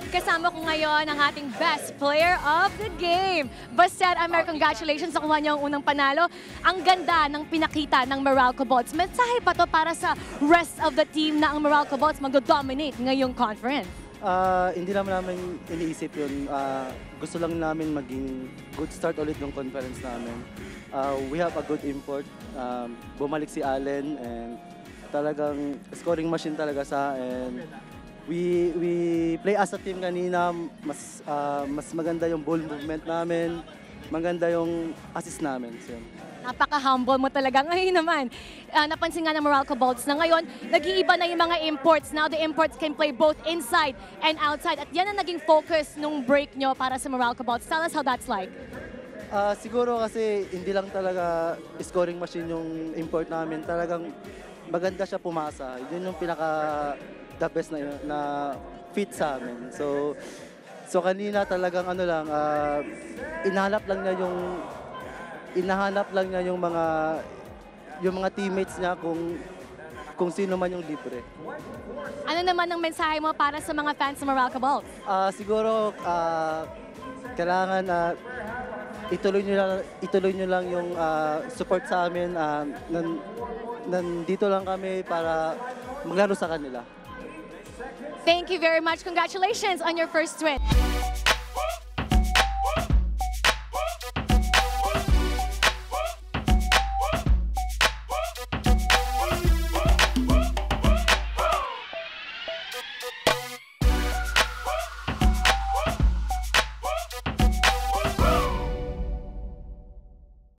Kasama ko ngayon ang ating best player of the game. Baster Amer, congratulations sa kuha niyo ang unang panalo. Ang ganda ng pinakita ng Meralco Bolts. Mensahe pa to para sa rest of the team na ang Meralco Bolts mag-dominate ngayong conference. Hindi naman namin iniisip yun. Gusto lang namin maging good start ulit ng conference namin. We have a good import. Bumalik si Allen and talagang scoring machine talaga sa and we play as a team kanina. Mas maganda yung ball movement namin. Maganda yung assist namin. So, napaka-humble mo talaga. Ngayon naman, napansin nga ng Meralco Bolts na ngayon, nag-iiba na yung mga imports. Now the imports can play both inside and outside. At yan ang naging focus nung break nyo para sa Meralco Bolts. Tell us how that's like. Siguro kasi hindi lang talaga scoring machine yung import namin. Talagang maganda siya pumasa. Yun yung pinaka-the best na fit sa amin. So kanina talagang ano lang, inahanap lang niya yung mga teammates niya kung sino man yung libre. Ano naman ang mensahe mo para sa mga fans ng Meralco Bolts? Siguro kailangan ituloy niyo lang yung support sa amin. Nandito lang kami para maglaro sa kanila. Thank you very much. Congratulations on your first win.